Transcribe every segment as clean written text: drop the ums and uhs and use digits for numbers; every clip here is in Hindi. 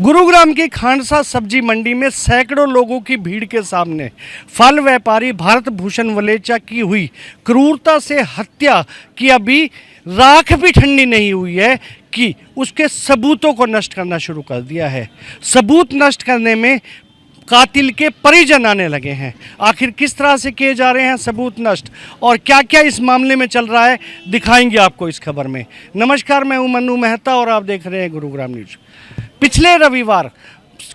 गुरुग्राम की खांडसा सब्जी मंडी में सैकड़ों लोगों की भीड़ के सामने फल व्यापारी भारत भूषण वलेचा की हुई क्रूरता से हत्या की अभी राख भी ठंडी नहीं हुई है कि उसके सबूतों को नष्ट करना शुरू कर दिया है। सबूत नष्ट करने में कातिल के परिजन आने लगे हैं। आखिर किस तरह से किए जा रहे हैं सबूत नष्ट और क्या क्या इस मामले में चल रहा है, दिखाएंगे आपको इस खबर में। नमस्कार, मैं हूं मन्नू मेहता और आप देख रहे हैं गुरुग्राम न्यूज। पिछले रविवार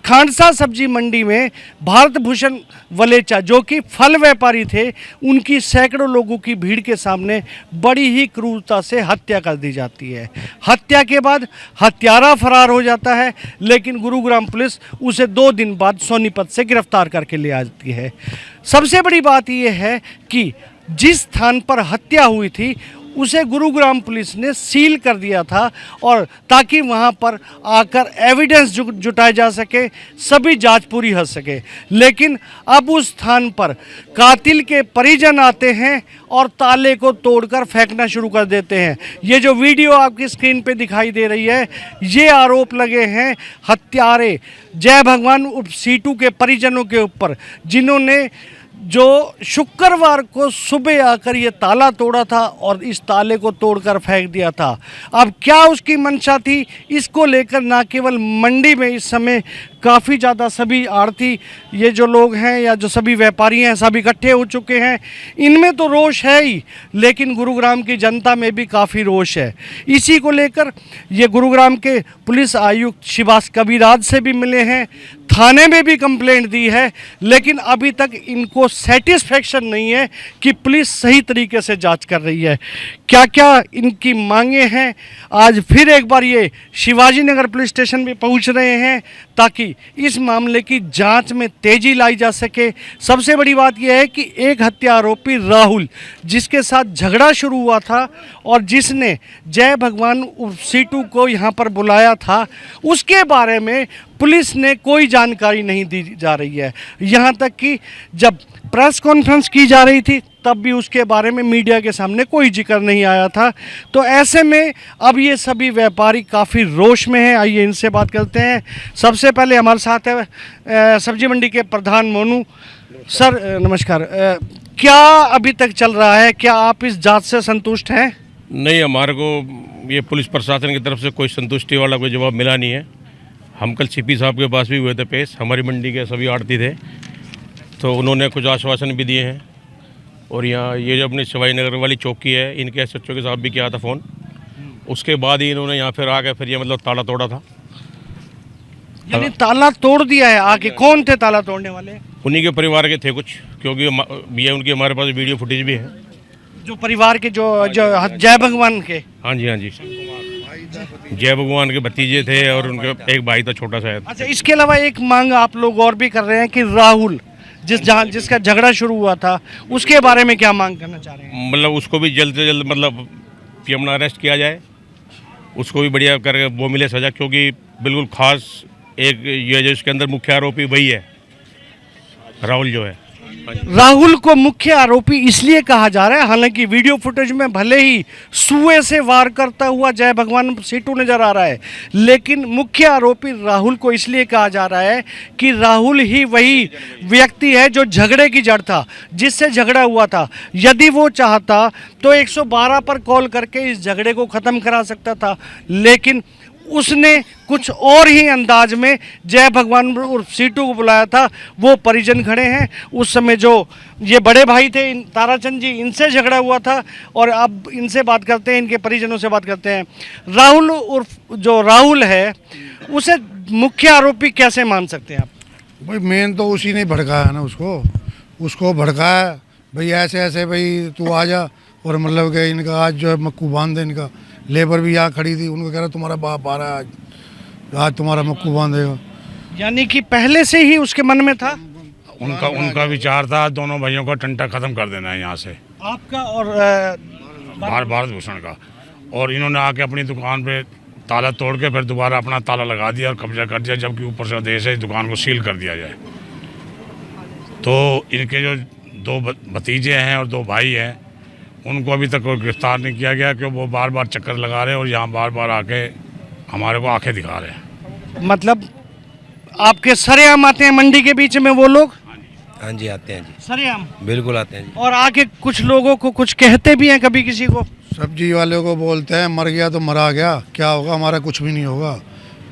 खांडसा सब्जी मंडी में भारत भूषण वलेचा जो कि फल व्यापारी थे, उनकी सैकड़ों लोगों की भीड़ के सामने बड़ी ही क्रूरता से हत्या कर दी जाती है। हत्या के बाद हत्यारा फरार हो जाता है, लेकिन गुरुग्राम पुलिस उसे 2 दिन बाद सोनीपत से गिरफ्तार करके ले आती है। सबसे बड़ी बात यह है कि जिस स्थान पर हत्या हुई थी उसे गुरुग्राम पुलिस ने सील कर दिया था और ताकि वहां पर आकर एविडेंस जुटाया जा सके, सभी जांच पूरी हो सके। लेकिन अब उस स्थान पर कातिल के परिजन आते हैं और ताले को तोड़कर फेंकना शुरू कर देते हैं। ये जो वीडियो आपकी स्क्रीन पे दिखाई दे रही है, ये आरोप लगे हैं हत्यारे जय भगवान उर्फ सीटू के परिजनों के ऊपर, जिन्होंने जो शुक्रवार को सुबह आकर ये ताला तोड़ा था और इस ताले को तोड़कर फेंक दिया था। अब क्या उसकी मंशा थी, इसको लेकर ना केवल मंडी में इस समय काफ़ी ज़्यादा सभी आड़ती ये जो लोग हैं या जो सभी व्यापारी हैं सब इकट्ठे हो चुके हैं। इनमें तो रोष है ही, लेकिन गुरुग्राम की जनता में भी काफ़ी रोष है। इसी को लेकर ये गुरुग्राम के पुलिस आयुक्त शिवास कबीराज से भी मिले हैं, थाने में भी कंप्लेंट दी है, लेकिन अभी तक इनको सेटिस्फेक्शन नहीं है कि पुलिस सही तरीके से जांच कर रही है। क्या क्या इनकी मांगे हैं, आज फिर एक बार ये शिवाजी नगर पुलिस स्टेशन भी पहुंच रहे हैं ताकि इस मामले की जांच में तेजी लाई जा सके। सबसे बड़ी बात यह है कि एक हत्या आरोपी राहुल, जिसके साथ झगड़ा शुरू हुआ था और जिसने जय भगवान उर्फ सीटू को यहाँ पर बुलाया था, उसके बारे में पुलिस ने कोई जानकारी नहीं दी जा रही है। यहाँ तक कि जब प्रेस कॉन्फ्रेंस की जा रही थी तब भी उसके बारे में मीडिया के सामने कोई जिक्र नहीं आया था। तो ऐसे में अब ये सभी व्यापारी काफ़ी रोष में हैं। आइए इनसे बात करते हैं। सबसे पहले हमारे साथ है सब्जी मंडी के प्रधान मोनू सर। नमस्कार। क्या अभी तक चल रहा है, क्या आप इस जांच से संतुष्ट हैं? नहीं, हमारे को ये पुलिस प्रशासन की तरफ से कोई संतुष्टि वाला कोई जवाब मिला नहीं है। हम कल सीपी साहब के पास भी हुए थे पेश, हमारी मंडी के सभी आड़ती थे, तो उन्होंने कुछ आश्वासन भी दिए हैं। और यहाँ ये जो अपनी शिवाजी नगर वाली चौकी है, इनके SHO के साथ भी किया था फ़ोन, उसके बाद ही इन्होंने यहाँ फिर आके फिर ये मतलब ताला तोड़ा था। यानी ताला तोड़ दिया है आके? कौन थे ताला तोड़ने वाले? उन्हीं के परिवार के थे कुछ, क्योंकि ये उनकी हमारे पास वीडियो फुटेज भी है। जो परिवार के जो जय भगवान के? हाँ जी, हाँ जी, जय भगवान के भतीजे थे और उनके एक भाई था छोटा सा। अच्छा, इसके अलावा एक मांग आप लोग और भी कर रहे हैं कि राहुल जिसका झगड़ा शुरू हुआ था, उसके बारे में क्या मांग करना चाह रहे हैं? मतलब उसको भी जल्द से जल्द मतलब कि अपना अरेस्ट किया जाए, उसको भी बढ़िया करके वो मिले सज़ा, क्योंकि बिल्कुल ख़ास एक ये जो इसके अंदर मुख्य आरोपी वही है, राहुल जो है। राहुल को मुख्य आरोपी इसलिए कहा जा रहा है, हालांकि वीडियो फुटेज में भले ही सुए से वार करता हुआ जय भगवान सीटू नजर आ रहा है, लेकिन मुख्य आरोपी राहुल को इसलिए कहा जा रहा है कि राहुल ही वही व्यक्ति है जो झगड़े की जड़ था, जिससे झगड़ा हुआ था। यदि वो चाहता तो 112 पर कॉल करके इस झगड़े को ख़त्म करा सकता था, लेकिन उसने कुछ और ही अंदाज में जय भगवान उर्फ सीटू को बुलाया था। वो परिजन खड़े हैं, उस समय जो ये बड़े भाई थे ताराचंद जी, इनसे झगड़ा हुआ था और अब इनसे बात करते हैं, इनके परिजनों से बात करते हैं। राहुल उर्फ जो राहुल है, उसे मुख्य आरोपी कैसे मान सकते हैं आप? भाई मेन तो उसी ने भड़काया है ना, उसको भड़काया भाई ऐसे ऐसे, भाई तू आ जा, और मतलब कि इनका आज जो है मक्कू बांध दे। इनका लेबर भी यहाँ खड़ी थी, उनको कह रहा तुम्हारा बाप आ रहा है, आज तुम्हारा मक्कू बांधेगा। यानी कि पहले से ही उसके मन में था? उनका विचार था दोनों भाइयों का टंटा खत्म कर देना है यहाँ से, आपका और भारत भूषण का। और इन्होंने आके अपनी दुकान पे ताला तोड़ के फिर दोबारा अपना ताला लगा दिया और कब्जा कर दिया, जबकि ऊपर से आदेश है दुकान को सील कर दिया जाए। तो इनके जो 2 भतीजे हैं और 2 भाई हैं, उनको अभी तक कोई गिरफ्तार नहीं किया गया, क्योंकि वो बार बार चक्कर लगा रहे हैं और यहाँ बार बार आके हमारे को आंखें दिखा रहे हैं। मतलब आपके सरेआम आते हैं मंडी के बीच में वो लोग? हाँ जी आते हैं जी, सरेआम। बिल्कुल आते हैं जी। और आके कुछ लोगों को कुछ कहते भी हैं कभी किसी को? सब्जी वाले को बोलते हैं मर गया तो मरा गया, क्या होगा, हमारा कुछ भी नहीं होगा,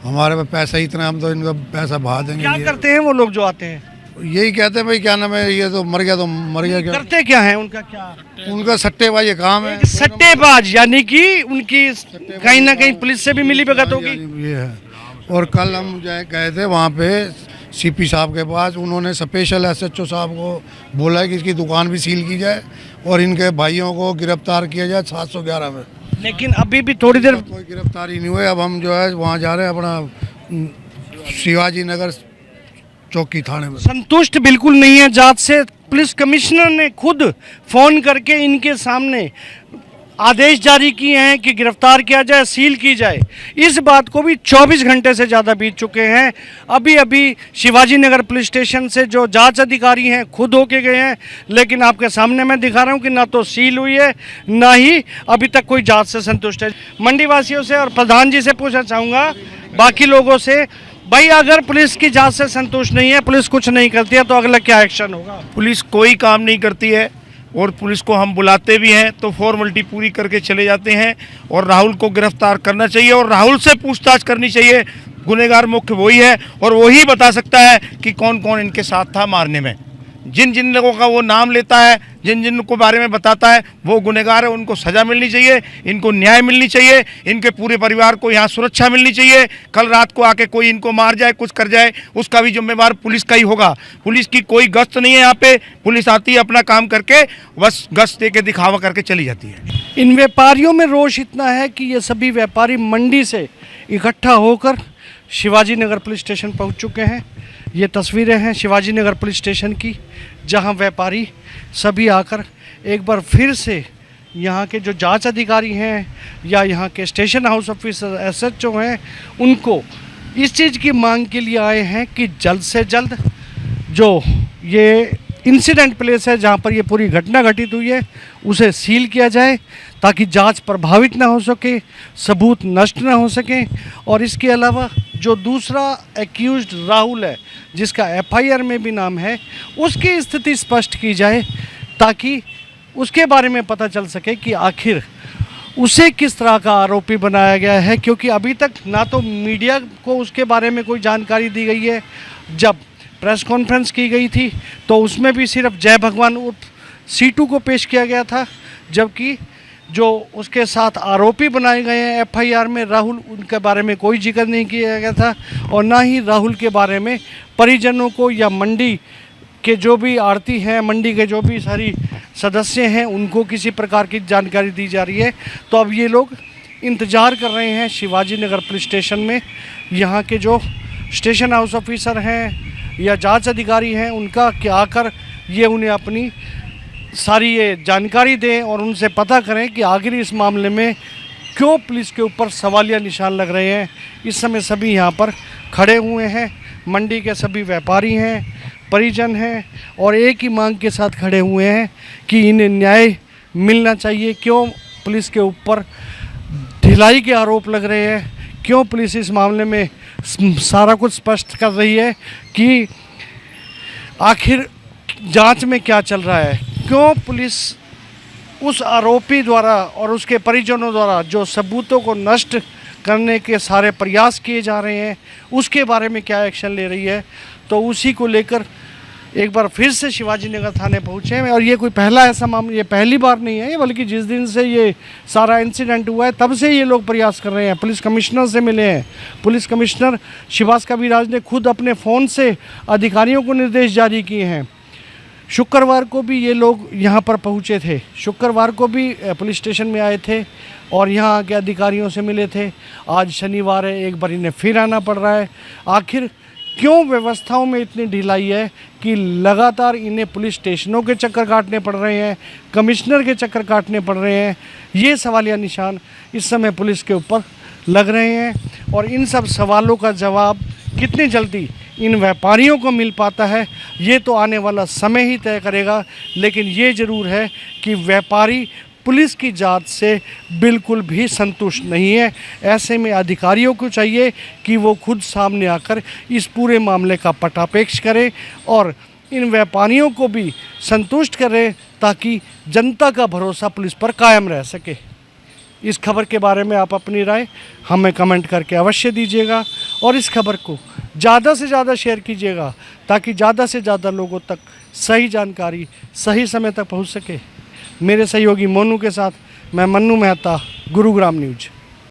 हमारे पास पैसा ही इतना, हम तो इनका पैसा बहा देंगे। क्या ये करते हैं वो लोग जो आते हैं? यही कहते हैं भाई क्या नाम है, ये तो मर गया क्या, करते क्या है उनका क्या? उनका सट्टेबाजी काम है। सट्टेबाज, यानी कि उनकी कहीं ना कहीं पुलिस से भी मिली भगत होगी। ये है। और कल हम गए थे वहाँ पे सीपी साहब के पास, उन्होंने स्पेशल एसएचओ साहब को बोला है कि इसकी दुकान भी सील की जाए और इनके भाइयों को गिरफ्तार किया जाए 711 में। लेकिन अभी भी थोड़ी देर कोई गिरफ्तारी नहीं हुई। अब हम जो है वहाँ जा रहे हैं अपना शिवाजी नगर चौकी थाने में। संतुष्ट बिल्कुल नहीं है जांच से। पुलिस कमिश्नर ने खुद फोन करके इनके सामने आदेश जारी किए हैं कि गिरफ्तार किया जाए, सील की जाए। इस बात को भी 24 घंटे से ज़्यादा बीत चुके हैं। अभी अभी शिवाजी नगर पुलिस स्टेशन से जो जांच अधिकारी हैं खुद होके गए हैं, लेकिन आपके सामने मैं दिखा रहा हूं कि ना तो सील हुई है, ना ही अभी तक कोई जांच से संतुष्ट है। मंडी वासियों से और प्रधान जी से पूछना चाहूँगा, बाकी लोगों से, भाई अगर पुलिस की जांच से संतुष्ट नहीं है, पुलिस कुछ नहीं करती है, तो अगला क्या एक्शन होगा? पुलिस कोई काम नहीं करती है और पुलिस को हम बुलाते भी हैं तो फॉर्मेलिटी पूरी करके चले जाते हैं। और राहुल को गिरफ्तार करना चाहिए और राहुल से पूछताछ करनी चाहिए। गुनहगार मुख्य वही है और वही बता सकता है कि कौन कौन इनके साथ था मारने में। जिन जिन लोगों का वो नाम लेता है, जिन जिन को बारे में बताता है, वो गुनहगार है, उनको सज़ा मिलनी चाहिए, इनको न्याय मिलनी चाहिए, इनके पूरे परिवार को यहाँ सुरक्षा मिलनी चाहिए। कल रात को आके कोई इनको मार जाए, कुछ कर जाए, उसका भी जिम्मेवार पुलिस का ही होगा। पुलिस की कोई गश्त नहीं है यहाँ पे। पुलिस आती है अपना काम करके, बस गश्त दे के दिखावा करके चली जाती है। इन व्यापारियों में रोष इतना है कि ये सभी व्यापारी मंडी से इकट्ठा होकर शिवाजी नगर पुलिस स्टेशन पहुंच चुके हैं। ये तस्वीरें हैं शिवाजी नगर पुलिस स्टेशन की, जहां व्यापारी सभी आकर एक बार फिर से यहाँ के जो जांच अधिकारी हैं या यहाँ के स्टेशन हाउस ऑफिसर एसएचओ हैं, उनको इस चीज़ की मांग के लिए आए हैं कि जल्द से जल्द जो ये इंसिडेंट प्लेस है जहाँ पर ये पूरी घटना घटित हुई है, उसे सील किया जाए ताकि जांच प्रभावित ना हो सके, सबूत नष्ट ना हो सके। और इसके अलावा जो दूसरा एक्यूज्ड राहुल है, जिसका एफआईआर में भी नाम है, उसकी स्थिति स्पष्ट की जाए ताकि उसके बारे में पता चल सके कि आखिर उसे किस तरह का आरोपी बनाया गया है। क्योंकि अभी तक ना तो मीडिया को उसके बारे में कोई जानकारी दी गई है। जब प्रेस कॉन्फ्रेंस की गई थी तो उसमें भी सिर्फ जय भगवान उर्फ सीटू को पेश किया गया था, जबकि जो उसके साथ आरोपी बनाए गए हैं एफआईआर में राहुल, उनके बारे में कोई जिक्र नहीं किया गया था। और ना ही राहुल के बारे में परिजनों को या मंडी के जो भी आड़ती हैं, मंडी के जो भी सारी सदस्य हैं, उनको किसी प्रकार की जानकारी दी जा रही है। तो अब ये लोग इंतज़ार कर रहे हैं शिवाजी नगर पुलिस स्टेशन में। यहाँ के जो स्टेशन हाउस ऑफिसर हैं या जांच अधिकारी हैं, उनका कि आकर ये उन्हें अपनी सारी ये जानकारी दें और उनसे पता करें कि आखिर इस मामले में क्यों पुलिस के ऊपर सवालिया निशान लग रहे हैं। इस समय सभी यहाँ पर खड़े हुए हैं, मंडी के सभी व्यापारी हैं, परिजन हैं और एक ही मांग के साथ खड़े हुए हैं कि इन्हें न्याय मिलना चाहिए। क्यों पुलिस के ऊपर ढिलाई के आरोप लग रहे हैं, क्यों पुलिस इस मामले में सारा कुछ स्पष्ट कर रही है कि आखिर जांच में क्या चल रहा है, क्यों पुलिस उस आरोपी द्वारा और उसके परिजनों द्वारा जो सबूतों को नष्ट करने के सारे प्रयास किए जा रहे हैं, उसके बारे में क्या एक्शन ले रही है। तो उसी को लेकर एक बार फिर से शिवाजी नगर थाने पहुँचे हैं। और ये कोई पहला ऐसा मामला, ये पहली बार नहीं है, बल्कि जिस दिन से ये सारा इंसिडेंट हुआ है तब से ये लोग प्रयास कर रहे हैं। पुलिस कमिश्नर से मिले हैं, पुलिस कमिश्नर शिवास कविराज ने खुद अपने फ़ोन से अधिकारियों को निर्देश जारी किए हैं। शुक्रवार को भी ये लोग यहाँ पर पहुँचे थे, शुक्रवार को भी पुलिस स्टेशन में आए थे और यहाँ के अधिकारियों से मिले थे। आज शनिवार है, एक बार इन्हें फिर आना पड़ रहा है। आखिर क्यों व्यवस्थाओं में इतनी ढिलाई है कि लगातार इन्हें पुलिस स्टेशनों के चक्कर काटने पड़ रहे हैं, कमिश्नर के चक्कर काटने पड़ रहे हैं। ये सवालिया निशान इस समय पुलिस के ऊपर लग रहे हैं और इन सब सवालों का जवाब कितनी जल्दी इन व्यापारियों को मिल पाता है, ये तो आने वाला समय ही तय करेगा। लेकिन ये ज़रूर है कि व्यापारी पुलिस की जांच से बिल्कुल भी संतुष्ट नहीं है। ऐसे में अधिकारियों को चाहिए कि वो खुद सामने आकर इस पूरे मामले का पटापेक्ष करें और इन व्यापारियों को भी संतुष्ट करें ताकि जनता का भरोसा पुलिस पर कायम रह सके। इस खबर के बारे में आप अपनी राय हमें कमेंट करके अवश्य दीजिएगा और इस खबर को ज़्यादा से ज़्यादा शेयर कीजिएगा ताकि ज़्यादा से ज़्यादा लोगों तक सही जानकारी सही समय तक पहुंच सके। मेरे सहयोगी मोनू के साथ मैं मन्नू मेहता, गुरुग्राम न्यूज।